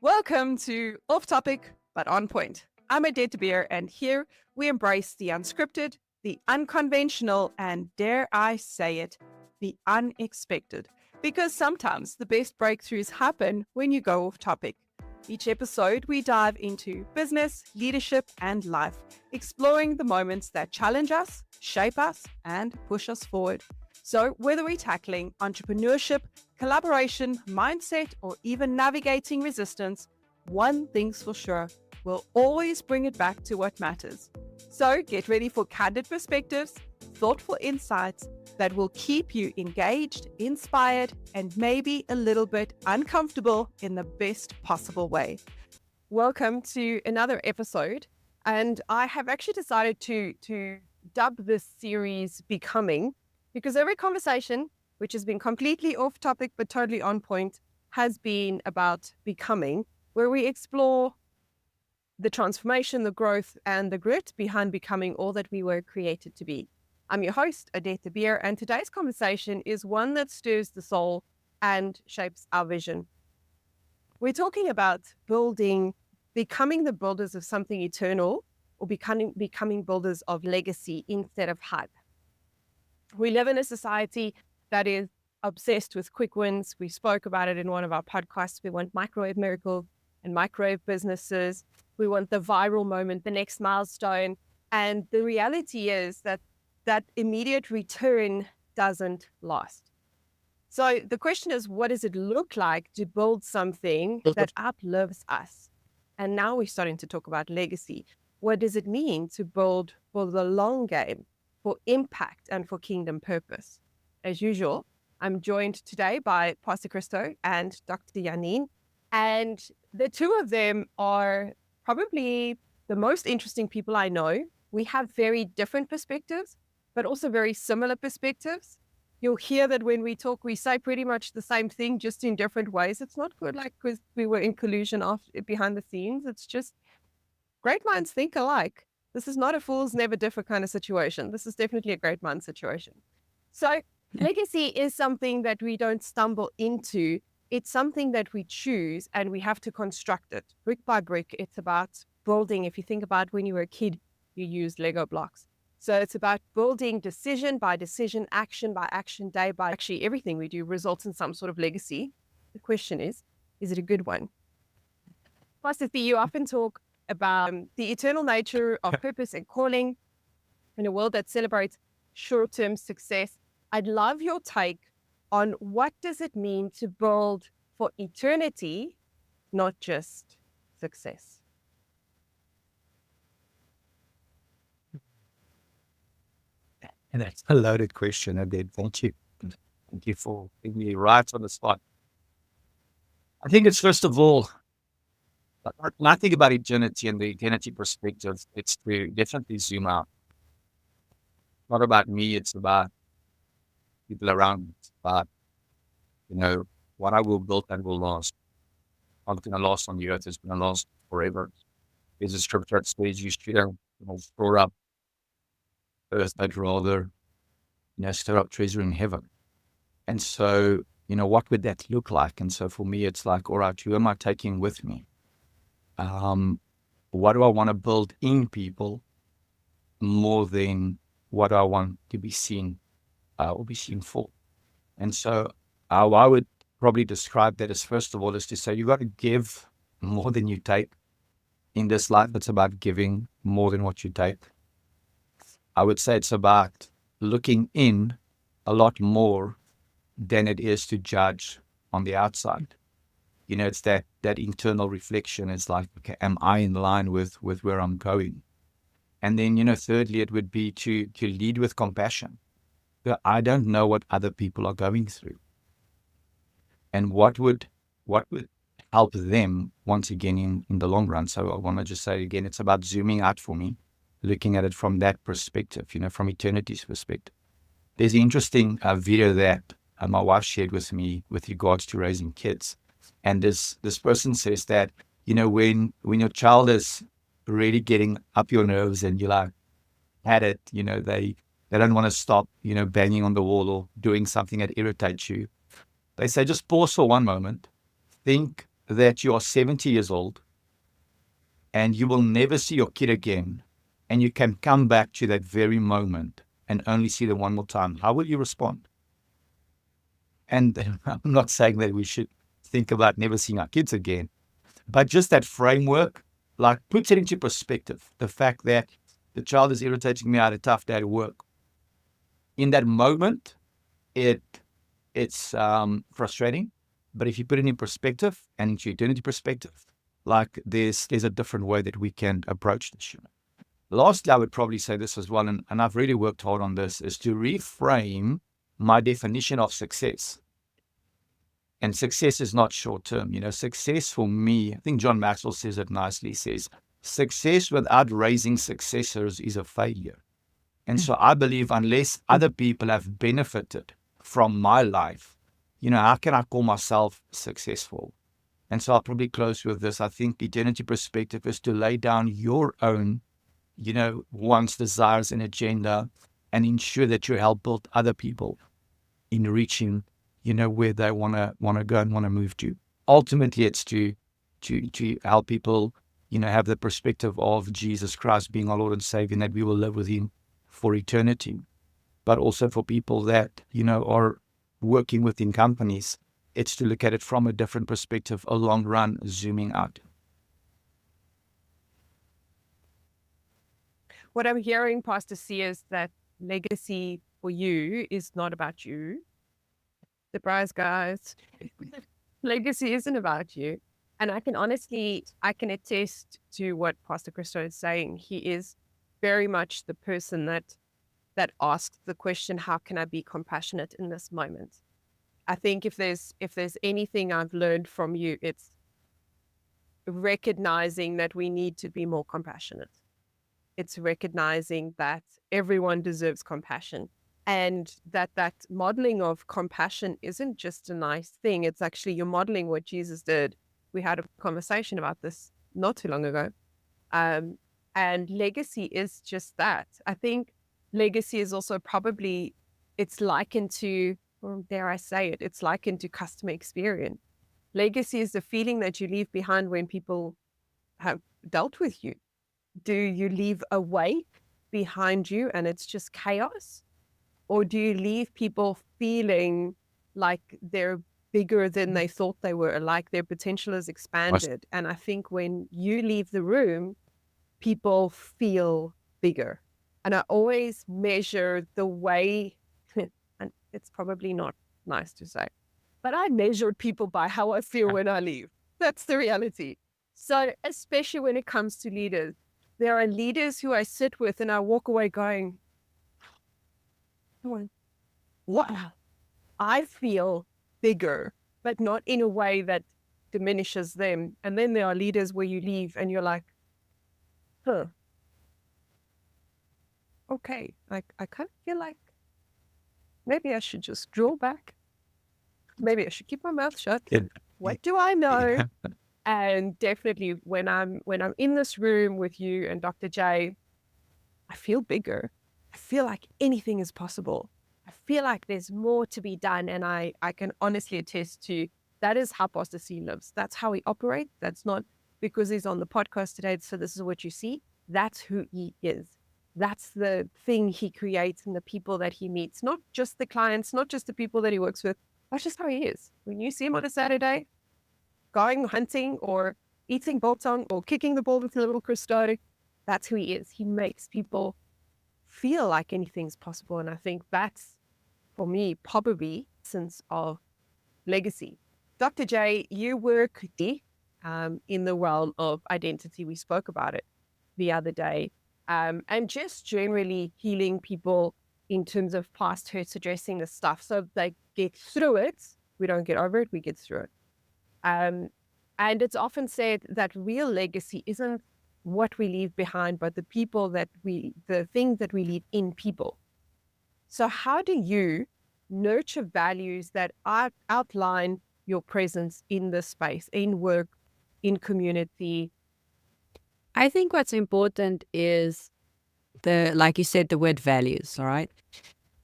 Welcome to Off Topic but On Point. I'm Odette, and here we embrace the unscripted, the unconventional, and dare I say it, the unexpected. Because sometimes the best breakthroughs happen when you go off topic. Each episode, we dive into business, leadership, and life, exploring the moments that challenge us, shape us, and push us forward. So, whether we're tackling entrepreneurship, collaboration, mindset, or even navigating resistance, one thing's for sure, we'll always bring it back to what matters. So, get ready for candid perspectives, thoughtful insights that will keep you engaged, inspired, and maybe a little bit uncomfortable in the best possible way. Welcome to another episode. And I have actually decided to dub this series Becoming, because every conversation, which has been completely off topic but totally on point, has been about becoming, where we explore the transformation, the growth, and the grit behind becoming all that we were created to be. I'm your host, Odette, and today's conversation is one that stirs the soul and shapes our vision. We're talking about becoming the builders of something eternal, or becoming builders of legacy instead of hype. We live in a society that is obsessed with quick wins. We spoke about it in one of our podcasts. We want microwave miracles and microwave businesses. We want the viral moment, the next milestone. And the reality is that immediate return doesn't last. So the question is, what does it look like to build something that outlives us? And now we're starting to talk about legacy. What does it mean to build for the long game, for impact, and for kingdom purpose? As usual, I'm joined today by Pastor Christo and Dr. Janine. And the two of them are probably the most interesting people I know. We have very different perspectives, but also very similar perspectives. You'll hear that when we talk, we say pretty much the same thing, just in different ways. It's not good like because we were in collusion behind the scenes. It's just great minds think alike. This is not a fools never differ kind of situation. This is definitely a great mind situation. So legacy is something that we don't stumble into. It's something that we choose and we have to construct it brick by brick. It's about building. If you think about when you were a kid, you used Lego blocks. So it's about building decision by decision, action by action, day by actually everything we do results in some sort of legacy. The question is it a good one? Pastor T, you often talk about the eternal nature of purpose and calling in a world that celebrates short-term success. I'd love your take on what does it mean to build for eternity, not just success. And that's a loaded question, Odette. Thank you. Thank you for putting me right on the spot. I think it's first of all, when I think about eternity and the eternity perspective, it's to definitely zoom out. Not about me, it's about people around me. It's about, what I will build and will last. Not going to last on the earth, it's going to last forever. There's a scripture that says you should store up earth, but rather, stir up treasure in heaven. And so, what would that look like? And so for me, it's like, all right, who am I taking with me? What do I want to build in people more than what I want to be seen or be seen for? And so how I would probably describe that as, first of all, is to say you got to give more than you take. In this life, it's about giving more than what you take. I would say it's about looking in a lot more than it is to judge on the outside. It's that internal reflection. It's like, okay, am I in line with where I'm going? And then, thirdly, it would be to lead with compassion. I don't know what other people are going through. And what would help them once again in the long run. So I want to just say again, it's about zooming out for me, looking at it from that perspective, from eternity's perspective. There's an interesting video that my wife shared with me with regards to raising kids. And this person says that, when your child is really getting up your nerves and you're like, at it, they don't want to stop, banging on the wall or doing something that irritates you. They say, just pause for one moment, think that you are 70 years old and you will never see your kid again, and you can come back to that very moment and only see them one more time, how will you respond? And I'm not saying that we should think about never seeing our kids again, but just that framework, like, puts it into perspective. The fact that the child is irritating me, I had a tough day at work. In that moment, it's frustrating. But if you put it in perspective and into eternity perspective, like, there's a different way that we can approach this. Lastly, I would probably say this as well, and I've really worked hard on this, is to reframe my definition of success. And success is not short term. Success for me, I think John Maxwell says it nicely, says, success without raising successors is a failure. And so I believe unless other people have benefited from my life, how can I call myself successful? And so I'll probably close with this. I think eternity perspective is to lay down your own, wants, desires, and agenda, and ensure that you help build other people in reaching, where they want to go and want to move to. Ultimately, it's to help people, have the perspective of Jesus Christ being our Lord and Savior, and that we will live with Him for eternity. But also for people that, are working within companies, it's to look at it from a different perspective, a long run, zooming out. What I'm hearing, Pastor C, is that legacy for you is not about you. Surprise, guys. Legacy isn't about you. And I can attest to what Pastor Christo is saying. He is very much the person that asks the question, how can I be compassionate in this moment? I think if there's anything I've learned from you, it's recognizing that we need to be more compassionate. It's recognizing that everyone deserves compassion, and that modeling of compassion isn't just a nice thing. It's actually you're modeling what Jesus did. We had a conversation about this not too long ago. And legacy is just that. I think legacy is also probably, it's likened to, or dare I say it, it's likened to customer experience. Legacy is the feeling that you leave behind when people have dealt with you. Do you leave a wake behind you and it's just chaos? Or do you leave people feeling like they're bigger than they thought they were, like their potential is expanded? And I think when you leave the room, people feel bigger. And I always measure the way, and it's probably not nice to say, but I measure people by how I feel when I leave. That's the reality. So especially when it comes to leaders, there are leaders who I sit with and I walk away going, wow, I feel bigger, but not in a way that diminishes them. And then there are leaders where you leave and you're like, huh, okay, I kind of feel like maybe I should just draw back. Maybe I should keep my mouth shut. What do I know? And definitely when I'm in this room with you and Dr. J, I feel bigger. I feel like anything is possible. I feel like there's more to be done. And I can honestly attest to that is how Pastor C lives. That's how he operates. That's not because he's on the podcast today, so this is what you see. That's who he is. That's the thing he creates and the people that he meets, not just the clients, not just the people that he works with. That's just how he is. When you see him on a Saturday, going hunting or eating biltong or kicking the ball with little Christo, that's who he is. He makes people feel like anything's possible. And I think that's, for me, probably sense of legacy. Dr. J, you work in the realm of identity. We spoke about it the other day. And just generally healing people in terms of past hurts, addressing the stuff so they get through it. We don't get over it, we get through it. And it's often said that real legacy isn't what we leave behind, but the things that we leave in people. So how do you nurture values that outline your presence in this space, in work, in community? I think what's important is like you said, the word values, all right?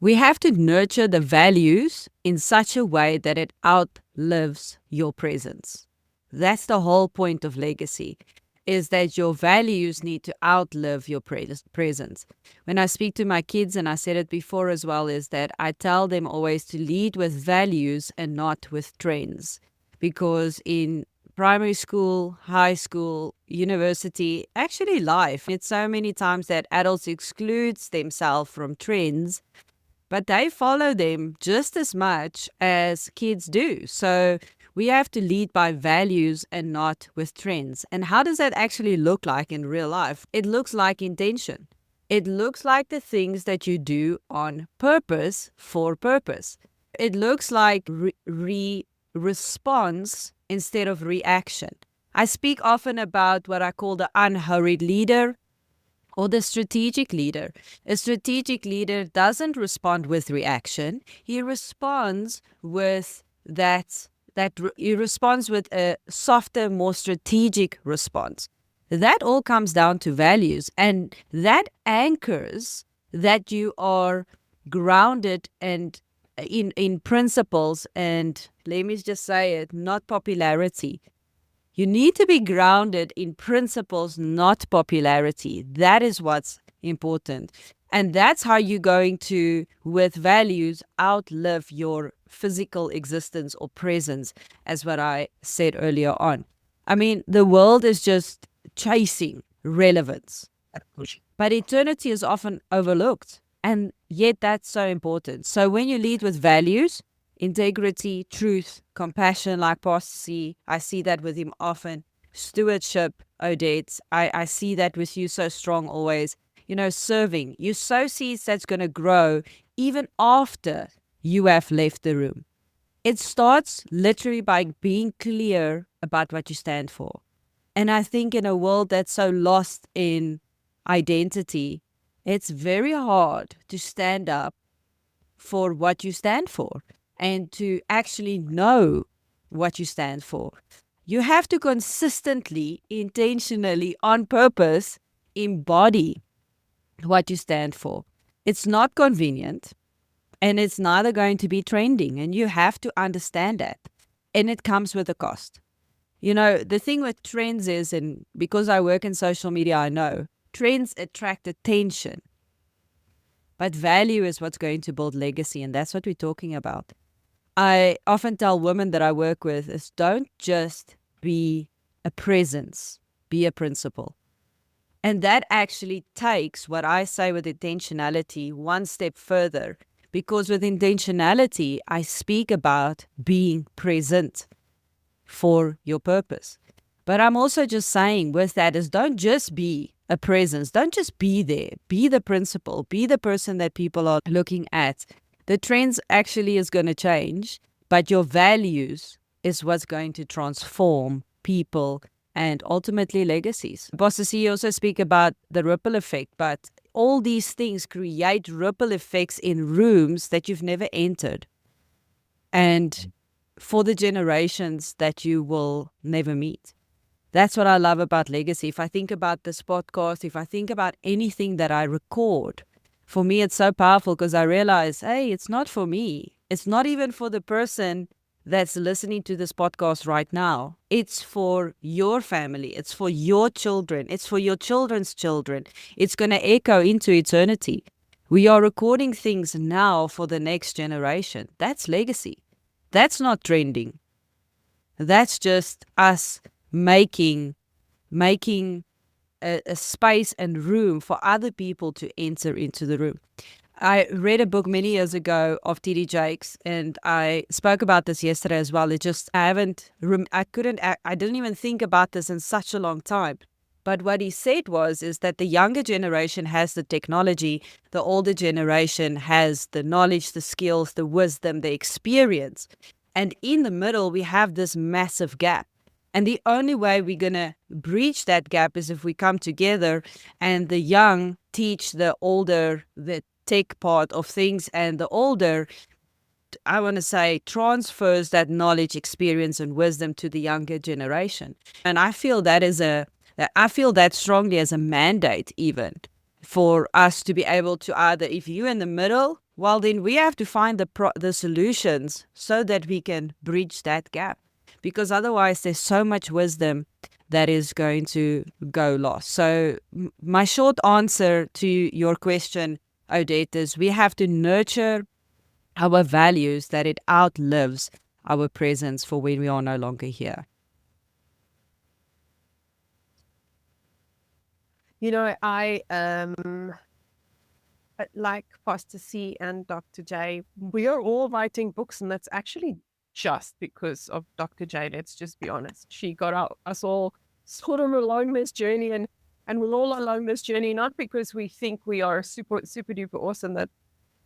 We have to nurture the values in such a way that it outlives your presence. That's the whole point of legacy, is that your values need to outlive your presence. When I speak to my kids, and I said it before as well, is that I tell them always to lead with values and not with trends. Because in primary school, high school, university, actually life, it's so many times that adults excludes themselves from trends, but they follow them just as much as kids do. So we have to lead by values and not with trends. And how does that actually look like in real life? It looks like intention. It looks like the things that you do on purpose for purpose. It looks like response instead of reaction. I speak often about what I call the unhurried leader or the strategic leader. A strategic leader doesn't respond with reaction. He responds with he responds with a softer, more strategic response. That all comes down to values, and that anchors that you are grounded and in principles, and let me just say it, not popularity. You need to be grounded in principles, not popularity. That is what's important. And that's how you're going to, with values, outlive your physical existence or presence, as what I said earlier on. I mean, the world is just chasing relevance, but eternity is often overlooked. And yet that's so important. So when you lead with values, integrity, truth, compassion, like Pastor C, I see that with him often. Stewardship, Odette, I see that with you so strong always. Serving. You sow seeds that's going to grow even after you have left the room. It starts literally by being clear about what you stand for. And I think in a world that's so lost in identity, it's very hard to stand up for what you stand for and to actually know what you stand for. You have to consistently, intentionally, on purpose, embody what you stand for. It's not convenient, and it's neither going to be trending, and you have to understand that. And it comes with a cost. The thing with trends is, and because I work in social media, I know, trends attract attention. But value is what's going to build legacy, and that's what we're talking about. I often tell women that I work with is don't just be a presence, be a principle. And that actually takes what I say with intentionality one step further, because with intentionality, I speak about being present for your purpose. But I'm also just saying with that is don't just be a presence. Don't just be there. Be the principle. Be the person that people are looking at. The trends actually is going to change, but your values is what's going to transform people and ultimately legacies. Pastor C also speak about the ripple effect, but all these things create ripple effects in rooms that you've never entered and for the generations that you will never meet. That's what I love about legacy. If I think about this podcast, if I think about anything that I record, for me, it's so powerful because I realize, hey, it's not for me. It's not even for the person that's listening to this podcast right now. It's for your family. It's for your children. It's for your children's children. It's going to echo into eternity. We are recording things now for the next generation. That's legacy. That's not trending. That's just us making a space and room for other people to enter into the room. I read a book many years ago of T.D. Jakes, and I spoke about this yesterday as well. I didn't even think about this in such a long time. But what he said is that the younger generation has the technology, the older generation has the knowledge, the skills, the wisdom, the experience. And in the middle, we have this massive gap. And the only way we're going to breach that gap is if we come together and the young teach the older the tech part of things, and the older, I want to say, transfers that knowledge, experience, and wisdom to the younger generation. And I feel that strongly as a mandate even for us to be able to either, if you're in the middle, well, then we have to find the solutions so that we can bridge that gap. because otherwise there's so much wisdom that is going to go lost. So my short answer to your question, Odette, is we have to nurture our values that it outlives our presence for when we are no longer here. You know, I like Pastor C and Dr. J, we are all writing books, and that's actually just because of Dr. J. Let's just be honest. She got us all sort of along this journey, and we're all along this journey, not because we think we are super duper awesome. That's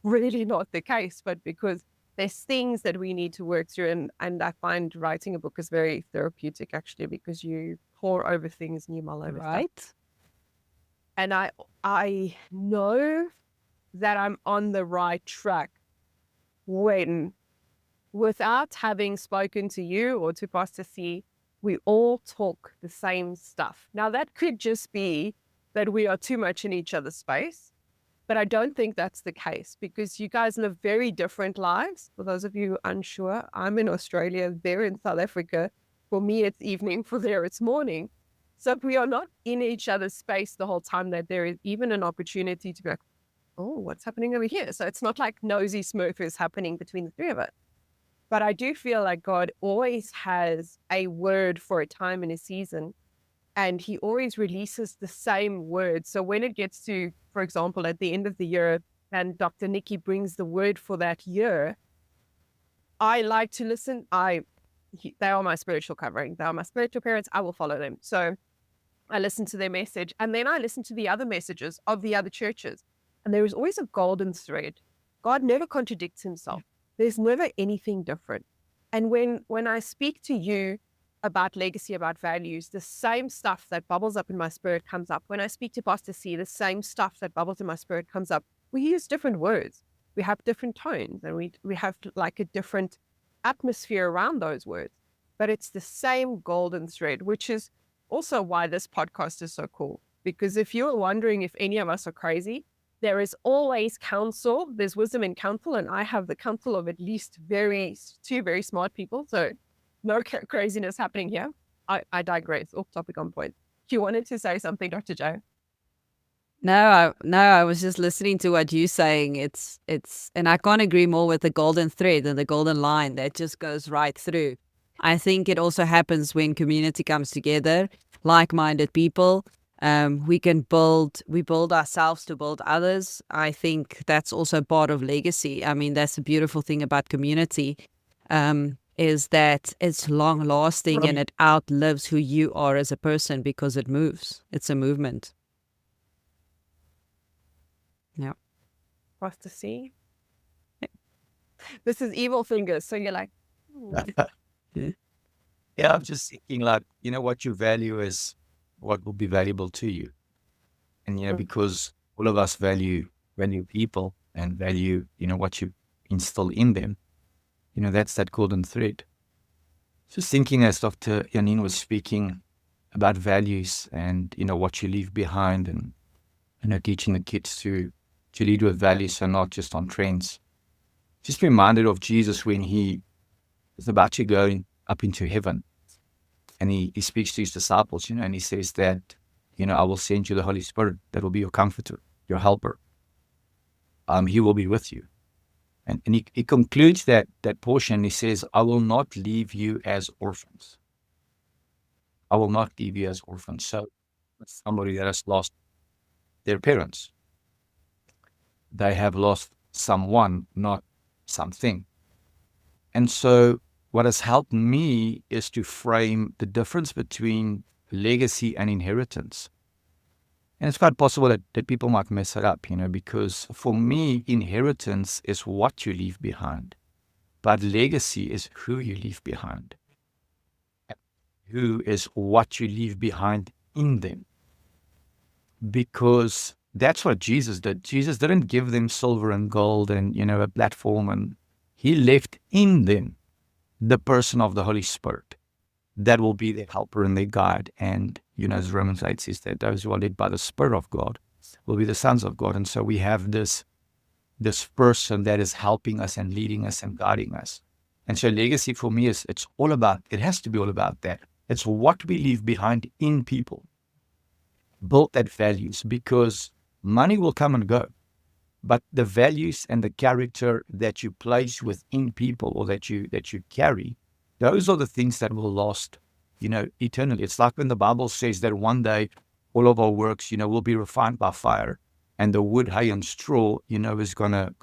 really not the case, but because there's things that we need to work through. And I find writing a book is very therapeutic, actually, because you pour over things and you mull over stuff. Right? And I know that I'm on the right track when, without having spoken to you or to Pastor C, we all talk the same stuff. Now, that could just be that we are too much in each other's space, but I don't think that's the case, because you guys live very different lives. For those of you unsure, I'm in Australia, they're in South Africa. For me, it's evening, for there, it's morning. So if we are not in each other's space the whole time, that there is even an opportunity to be like, oh, what's happening over here? So it's not like nosy smurfers happening between the three of us. But I do feel like God always has a word for a time and a season, and he always releases the same word. So when it gets to, for example, at the end of the year, and Dr. Nikki brings the word for that year, I like to listen. They are my spiritual covering. They are my spiritual parents. I will follow them. So I listen to their message, and then I listen to the other messages of the other churches. And there is always a golden thread. God never contradicts himself. There's never anything different. And when I speak to you about legacy, about values, the same stuff that bubbles up in my spirit comes up. When I speak to Pastor C, the same stuff that bubbles in my spirit comes up. We use different words. We have different tones, and we have like a different atmosphere around those words. But it's the same golden thread, which is also why this podcast is so cool. Because if you're wondering if any of us are crazy, there is always counsel. There's wisdom in counsel, and I have the counsel of at least two very smart people. So no craziness happening here. I digress. Off topic, on point. You wanted to say something, Dr. Joe? No, I was just listening to what you're saying. It's, and I can't agree more with the golden thread and the golden line that just goes right through. I think it also happens when community comes together, like-minded people. We build ourselves to build others. I think that's also part of legacy. I mean, that's the beautiful thing about community, is that it's long lasting and it outlives who you are as a person because it moves. It's a movement. Yeah. Pastor C. This is evil fingers. So you're like, Yeah, I'm just thinking, like, what you value is what will be valuable to you. And, because all of us value people and value, what you instill in them, that's that golden thread. Just thinking as Dr. Janine was speaking about values and, what you leave behind, and, teaching the kids to lead with values and not just on trends. Just reminded of Jesus when he is about to go up into heaven. And he speaks to his disciples, and he says that, I will send you the Holy Spirit that will be your comforter, your helper. He will be with you. And he concludes that portion. He says, I will not leave you as orphans. I will not leave you as orphans. So somebody that has lost their parents, they have lost someone, not something. And so what has helped me is to frame the difference between legacy and inheritance. And it's quite possible that people might mess it up, because for me, inheritance is what you leave behind. But legacy is who you leave behind. Who is what you leave behind in them. Because that's what Jesus did. Jesus didn't give them silver and gold and, a platform, and he left in them the person of the Holy Spirit that will be their helper and their guide. And, as Romans 8 says, that those who are led by the Spirit of God will be the sons of God. And so we have this person that is helping us and leading us and guiding us. And so legacy for me it has to be all about that. It's what we leave behind in people. Build that values, because money will come and go. But the values and the character that you place within people, or that you carry, those are the things that will last, eternally. It's like when the Bible says that one day all of our works, will be refined by fire, and the wood, hay, and straw, is gonna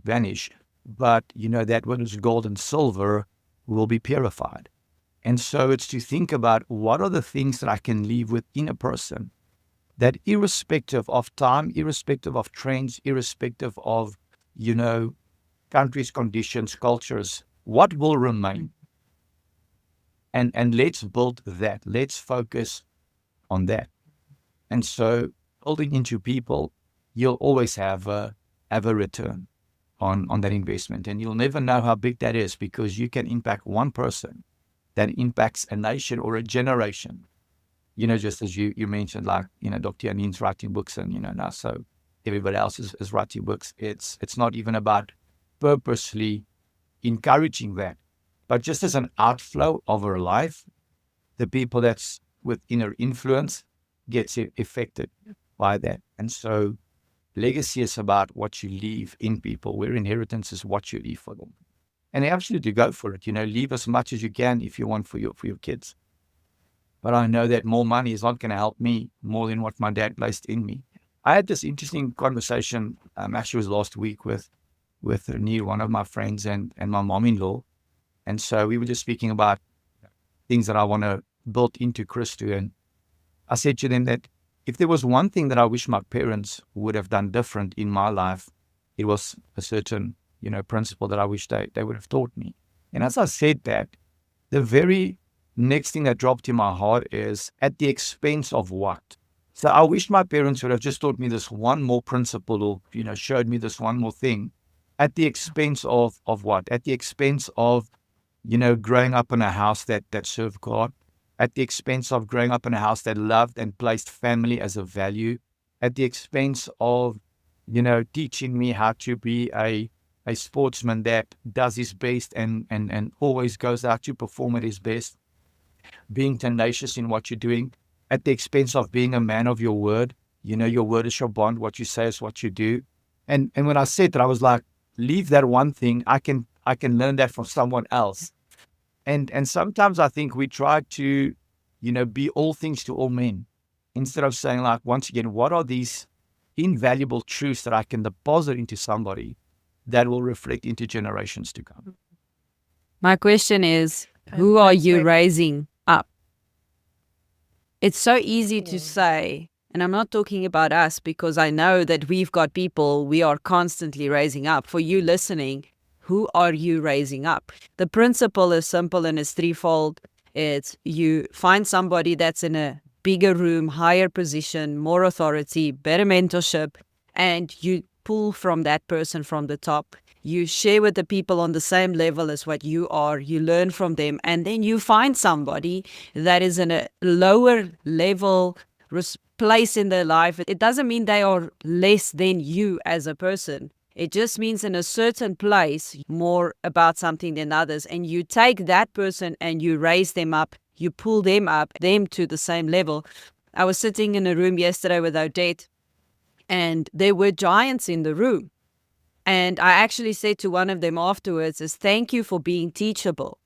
vanish. But that what is gold and silver will be purified. And so it's to think about what are the things that I can leave within a person, that irrespective of time, irrespective of trends, irrespective of, countries, conditions, cultures, what will remain? And let's build that. Let's focus on that. And so building into people, you'll always have a return on that investment. And you'll never know how big that is, because you can impact one person that impacts a nation or a generation. Just as you mentioned, like, Dr. Janine's writing books, and, now so everybody else is writing books. It's not even about purposely encouraging that, but just as an outflow of her life, the people that's within her influence gets affected by that. And so legacy is about what you leave in people, where inheritance is what you leave for them. And absolutely go for it. Leave as much as you can if you want for your kids. But I know that more money is not going to help me more than what my dad placed in me. I had this interesting conversation, actually it was last week, with Neil, one of my friends, and my mom-in-law. And so we were just speaking about things that I want to build into Christo. And I said to them that if there was one thing that I wish my parents would have done different in my life, it was a certain, principle that I wish they would have taught me. And as I said that, the very next thing that dropped in my heart is, at the expense of what? So I wish my parents would have just taught me this one more principle, or, showed me this one more thing. At the expense of what? At the expense of, growing up in a house that served God. At the expense of growing up in a house that loved and placed family as a value. At the expense of, teaching me how to be a sportsman that does his best and always goes out to perform at his best. Being tenacious in what you're doing, at the expense of being a man of your word. Your word is your bond. What you say is what you do. And when I said that, I was like, leave that one thing. I can learn that from someone else. And sometimes I think we try to, be all things to all men, instead of saying, like, once again, what are these invaluable truths that I can deposit into somebody that will reflect into generations to come? My question is, who are you raising up? It's so easy to say, and I'm not talking about us, because I know that we've got people we are constantly raising up. For you listening, who are you raising up? The principle is simple and it's threefold. It's you find somebody that's in a bigger room, higher position, more authority, better mentorship, and you pull from that person from the top. You share with the people on the same level as what you are. You learn from them. And then you find somebody that is in a lower level place in their life. It doesn't mean they are less than you as a person. It just means in a certain place, more about something than others. And you take that person and you raise them up. You pull them up, them to the same level. I was sitting in a room yesterday with Odette, and there were giants in the room. And I actually said to one of them afterwards, thank you for being teachable.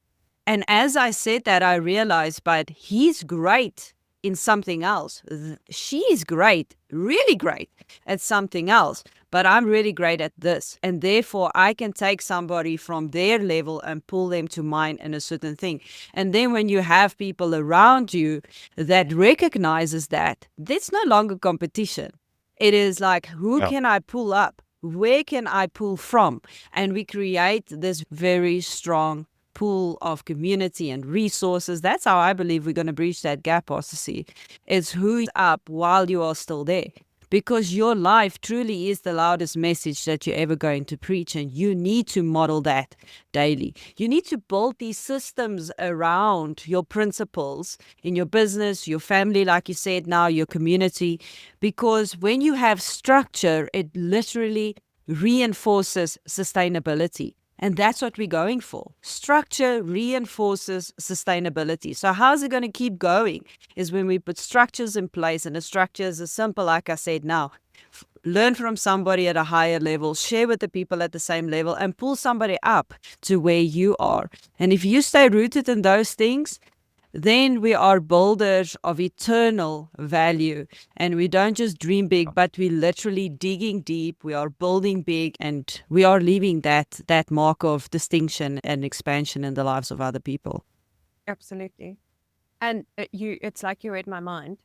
And as I said that, I realized, but he's great in something else. She's great, really great at something else, but I'm really great at this. And therefore, I can take somebody from their level and pull them to mine in a certain thing. And then when you have people around you that recognizes that, that's no longer competition. It is like, who can I pull up? Where can I pull from? And we create this very strong pool of community and resources. That's how I believe we're going to breach that gap, Pastor C. It's who's up while you are still there. Because your life truly is the loudest message that you're ever going to preach, and you need to model that daily. You need to build these systems around your principles in your business, your family, like you said now, your community, because when you have structure, it literally reinforces sustainability. And that's what we're going for. Structure reinforces sustainability. So how's it going to keep going? Is when we put structures in place, and the structures are simple, like I said now. Learn from somebody at a higher level, share with the people at the same level, and pull somebody up to where you are. And if you stay rooted in those things, then we are builders of eternal value. And we don't just dream big, but we're literally digging deep. We are building big, and we are leaving that mark of distinction and expansion in the lives of other people. Absolutely. And it's like you read my mind,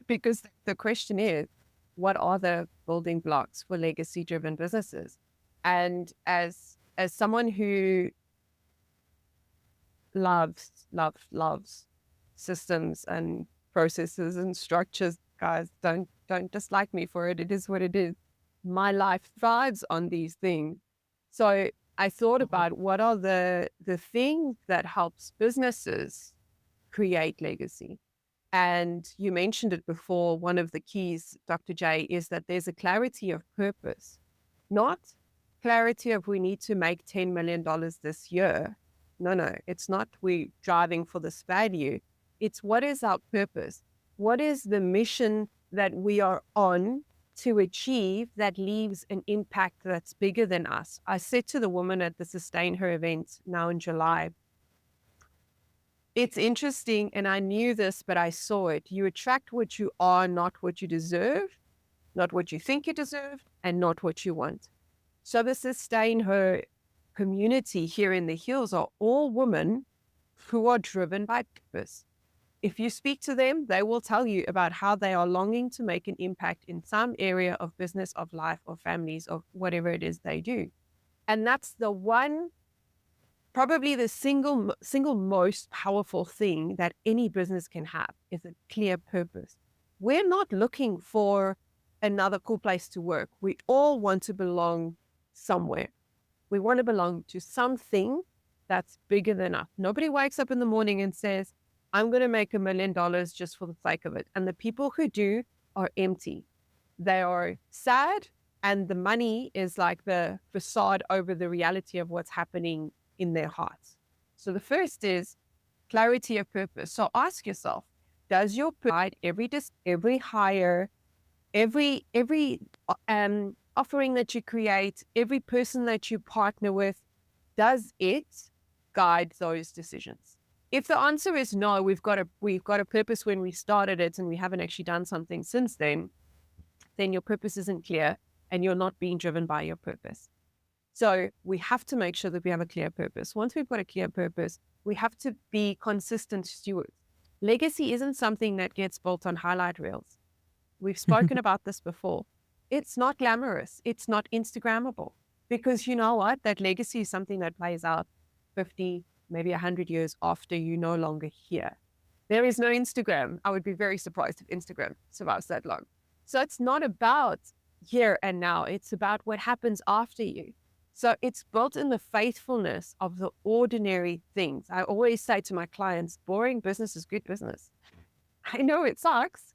because the question is, what are the building blocks for legacy-driven businesses? And as someone who loves systems and processes and structures, guys, don't dislike me for it. It is what it is. My life thrives on these things. So I thought about what are the things that helps businesses create legacy. And you mentioned it before, one of the keys, Dr. J, is that there's a clarity of purpose, not clarity of we need to make $10 million this year. No, it's not we driving for this value. It's what is our purpose? What is the mission that we are on to achieve that leaves an impact that's bigger than us? I said to the woman at the Sustain Her event now in July, it's interesting, and I knew this, but I saw it. You attract what you are, not what you deserve, not what you think you deserve, and not what you want. So the Sustain Her community here in the Hills are all women who are driven by purpose. If you speak to them, they will tell you about how they are longing to make an impact in some area of business, of life, or families, or whatever it is they do. And that's the one, probably the single most powerful thing that any business can have, is a clear purpose. We're not looking for another cool place to work. We all want to belong somewhere. We want to belong to something that's bigger than us. Nobody wakes up in the morning and says, I'm going to make $1 million just for the sake of it. And the people who do are empty. They are sad, and the money is like the facade over the reality of what's happening in their hearts. So the first is clarity of purpose. So ask yourself, does your provide every hire, every offering that you create, every person that you partner with, does it guide those decisions? If the answer is no, we've got a purpose when we started it and we haven't actually done something since then your purpose isn't clear and you're not being driven by your purpose. So we have to make sure that we have a clear purpose. Once we've got a clear purpose, we have to be consistent stewards. Legacy isn't something that gets built on highlight reels. We've spoken about this before. It's not glamorous. It's not Instagrammable, because you know what? That legacy is something that plays out 50, maybe 100 years after you're no longer here. There is no Instagram. I would be very surprised if Instagram survives that long. So it's not about here and now. It's about what happens after you. So it's built in the faithfulness of the ordinary things. I always say to my clients, boring business is good business. I know it sucks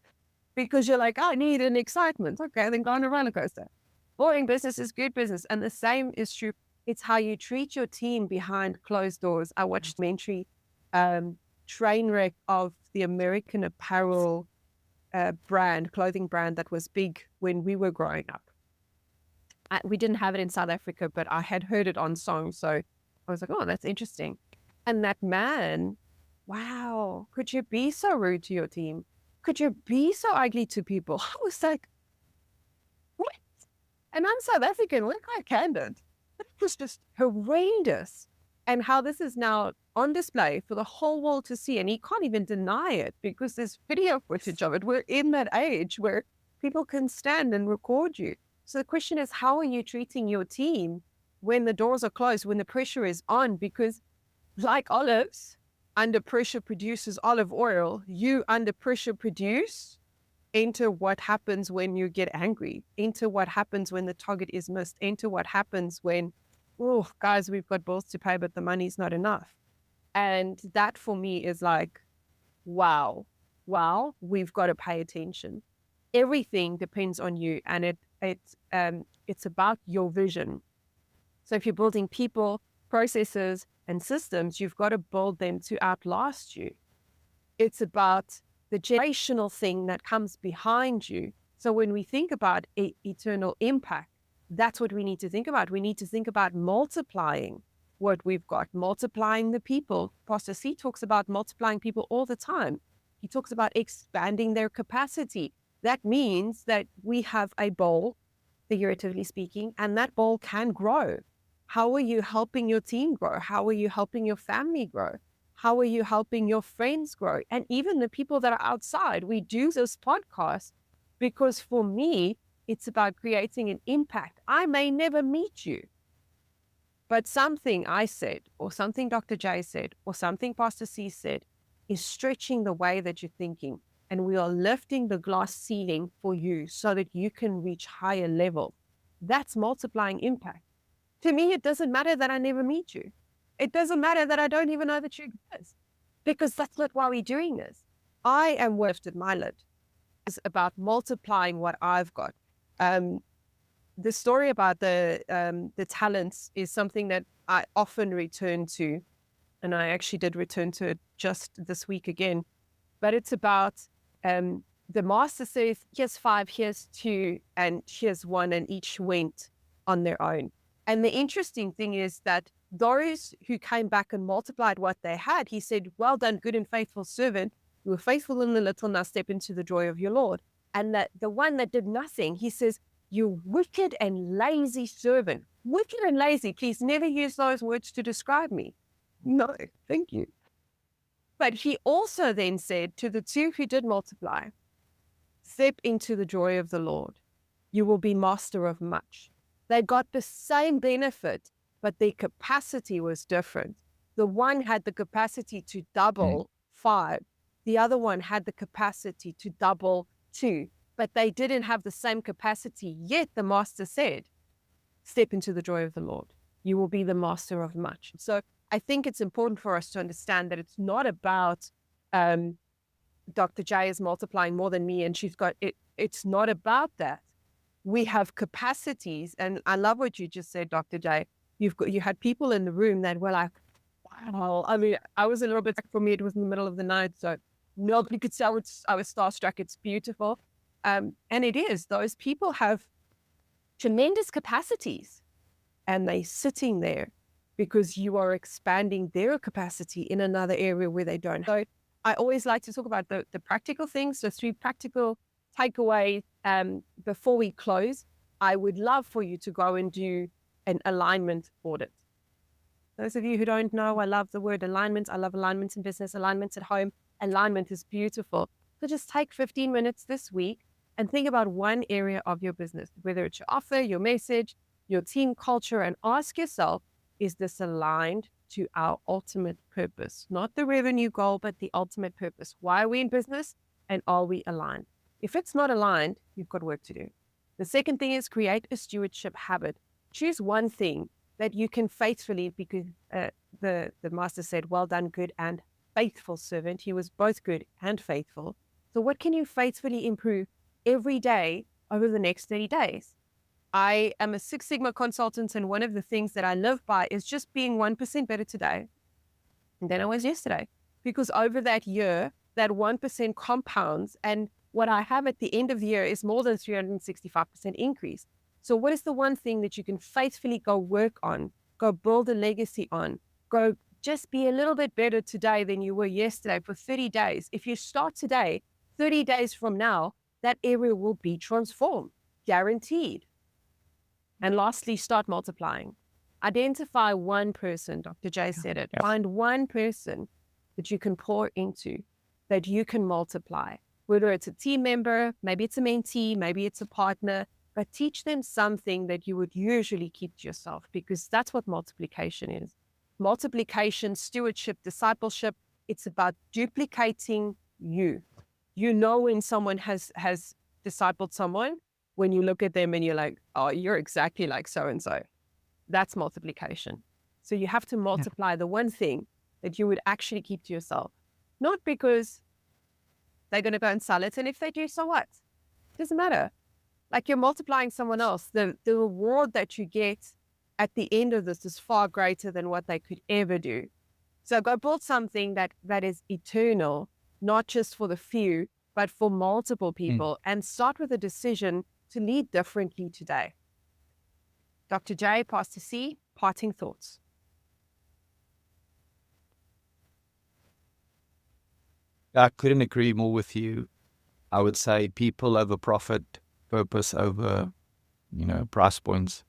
because you're like, I need an excitement. Okay, then go on a roller coaster. Boring business is good business. And the same is true. It's how you treat your team behind closed doors. I watched a documentary, train wreck of the American Apparel clothing brand that was big when we were growing up. We didn't have it in South Africa, but I had heard it on song. So I was like, oh, that's interesting. And that man, wow, could you be so rude to your team? Could you be so ugly to people? I was like, what? And I'm South African, we're quite candid. It was just horrendous. And how this is now on display for the whole world to see. And he can't even deny it because there's video footage of it. We're in that age where people can stand and record you. So the question is, how are you treating your team when the doors are closed, when the pressure is on? Because like olives, under pressure produces olive oil. You under pressure produce. Enter what happens when you get angry. Enter what happens when the target is missed. Enter what happens when, oh, guys, we've got bills to pay, but the money's not enough. And that for me is like, wow, we've got to pay attention. Everything depends on you, and it's about your vision. So if you're building people, processes, and systems, you've got to build them to outlast you. It's about the generational thing that comes behind you. So when we think about eternal impact, that's what we need to think about. We need to think about multiplying what we've got, multiplying the people. Pastor C talks about multiplying people all the time. He talks about expanding their capacity. That means that we have a bowl, figuratively speaking, and that bowl can grow. How are you helping your team grow? How are you helping your family grow? How are you helping your friends grow? And even the people that are outside. We do this podcast because for me, it's about creating an impact. I may never meet you, but something I said, or something Dr. J said, or something Pastor C said is stretching the way that you're thinking. And we are lifting the glass ceiling for you so that you can reach higher level. That's multiplying impact. To me, it doesn't matter that I never meet you. It doesn't matter that I don't even know that you exist, because that's not why we're doing this. I am lifted my lid. It's about multiplying what I've got. The story about the talents is something that I often return to, and I actually did return to it just this week again. But it's about the master says, here's 5, here's 2, and here's 1, and each went on their own. And the interesting thing is that those who came back and multiplied what they had, he said, well done, good and faithful servant. You were faithful in the little, now step into the joy of your Lord. And that the one that did nothing, he says, you wicked and lazy servant. Wicked and lazy, please never use those words to describe me. No, thank you. But he also then said to the 2 who did multiply, step into the joy of the Lord. You will be master of much. They got the same benefit, but their capacity was different. The one had the capacity to double 5. The other one had the capacity to double 2, but they didn't have the same capacity. Yet the master said, step into the joy of the Lord. You will be the master of much. So I think it's important for us to understand that it's not about Dr. J is multiplying more than me and she's got it. It's not about that. We have capacities, and I love what you just said, Dr. J. You had people in the room that were like, wow. I mean, I was a little bit, for me, it was in the middle of the night, so nobody could tell I was starstruck. It's beautiful. And it is. Those people have tremendous capacities, and they're sitting there because you are expanding their capacity in another area where they don't. So I always like to talk about the practical things. So 3 practical takeaways before we close. I would love for you to go and do an alignment audit. Those of you who don't know, I love the word alignment. I love alignment in business, alignment at home. Alignment is beautiful. So just take 15 minutes this week and think about one area of your business, whether it's your offer, your message, your team culture, and ask yourself, is this aligned to our ultimate purpose? Not the revenue goal, but the ultimate purpose. Why are we in business, and are we aligned? If it's not aligned, you've got work to do. The second thing is create a stewardship habit. Choose one thing that you can faithfully, because the master said, well done, good and faithful servant. He was both good and faithful. So what can you faithfully improve every day over the next 30 days? I am a 6 Sigma consultant, and one of the things that I live by is just being 1% better today than I was yesterday. Because over that year, that 1% compounds, and what I have at the end of the year is more than 365% increase. So what is the one thing that you can faithfully go work on, go build a legacy on, go just be a little bit better today than you were yesterday for 30 days? If you start today, 30 days from now, that area will be transformed, guaranteed. And lastly, start multiplying. Identify one person, Dr. J said it. Find one person that you can pour into, that you can multiply. Whether it's a team member, maybe it's a mentee, maybe it's a partner, but teach them something that you would usually keep to yourself, because that's what multiplication is. Multiplication, stewardship, discipleship, it's about duplicating you. You know when someone has discipled someone, when you look at them and you're like, oh, you're exactly like so-and-so. That's multiplication. So you have to multiply the one thing that you would actually keep to yourself. Not because they're going to go and sell it, and if they do, so what? It doesn't matter. Like, you're multiplying someone else. The reward that you get at the end of this is far greater than what they could ever do. So go build something that is eternal, not just for the few, but for multiple people, and start with a decision to lead differently today. Dr. J, Pastor C, parting thoughts. I couldn't agree more with you. I would say people over profit, purpose over, price points.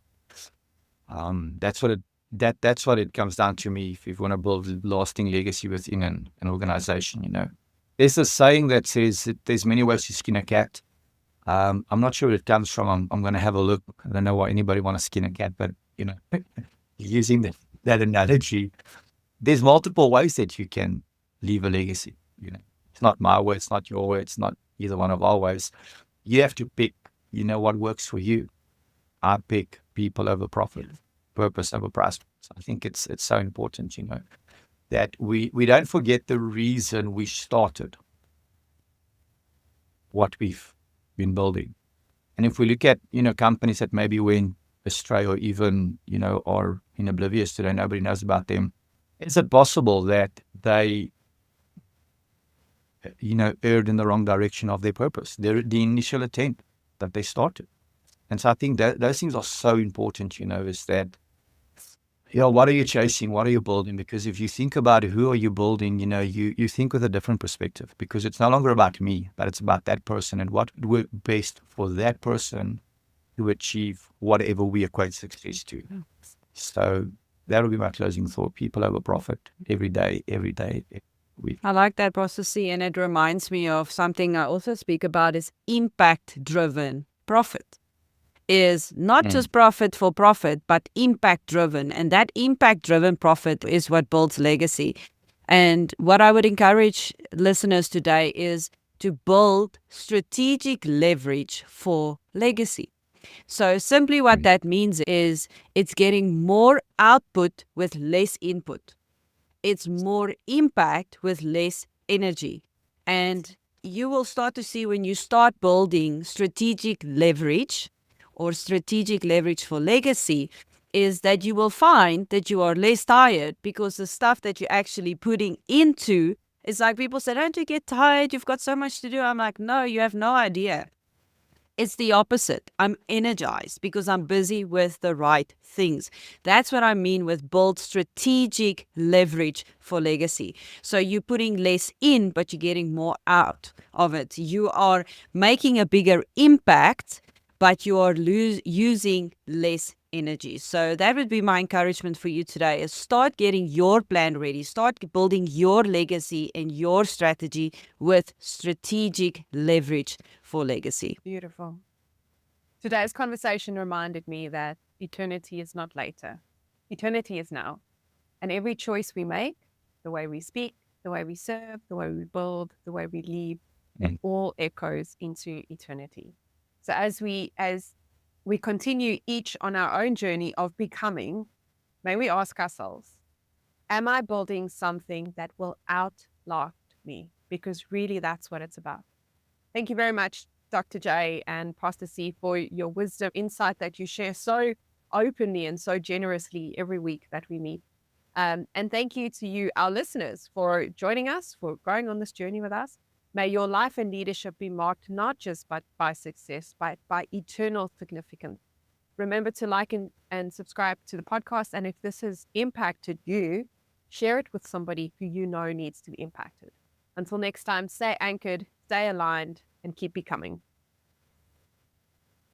That's what it comes down to me. If you want to build lasting legacy within an organization, there's a saying that says that there's many ways to skin a cat. I'm not sure where it comes from. I'm going to have a look. I don't know why anybody want to skin a cat, but using that analogy, there's multiple ways that you can leave a legacy. It's not my way, it's not your way, it's not either one of our ways. You have to pick, what works for you. I pick people over profit, purpose over price. So I think it's so important, that we don't forget the reason we started what we've been building. And if we look at, companies that maybe went astray or even, are oblivious today, nobody knows about them, is it possible that they erred in the wrong direction of their purpose, the initial intent that they started? And so I think that those things are so important, is that, what are you chasing? What are you building? Because if you think about who are you building, you think with a different perspective, because it's no longer about me, but it's about that person and what would work best for that person to achieve whatever we equate success to. So that would be my closing thought. People over profit every day, every week. I like that, Pastor C, and it reminds me of something I also speak about is impact-driven profit. Is not just profit for profit, but impact-driven. And that impact-driven profit is what builds legacy. And what I would encourage listeners today is to build strategic leverage for legacy. So simply what that means is it's getting more output with less input. It's more impact with less energy. And you will start to see when you start building strategic leverage or strategic leverage for legacy, is that you will find that you are less tired because the stuff that you're actually putting into is like people say, don't you get tired? You've got so much to do. I'm like, no, you have no idea. It's the opposite. I'm energized because I'm busy with the right things. That's what I mean with build strategic leverage for legacy. So you're putting less in, but you're getting more out of it. You are making a bigger impact, but you are using less energy. So that would be my encouragement for you today, is start getting your plan ready. Start building your legacy and your strategy with strategic leverage for legacy. Beautiful. Today's conversation reminded me that eternity is not later. Eternity is now. And every choice we make, the way we speak, the way we serve, the way we build, the way we lead, it all echoes into eternity. So as we continue each on our own journey of becoming, may we ask ourselves, am I building something that will outlast me? Because really that's what it's about. Thank you very much, Dr. J and Pastor C, for your wisdom, insight that you share so openly and so generously every week that we meet. And thank you to you, our listeners, for joining us, for going on this journey with us. May your life and leadership be marked not just by success, but by eternal significance. Remember to like and subscribe to the podcast. And if this has impacted you, share it with somebody who you know needs to be impacted. Until next time, stay anchored, stay aligned, and keep becoming.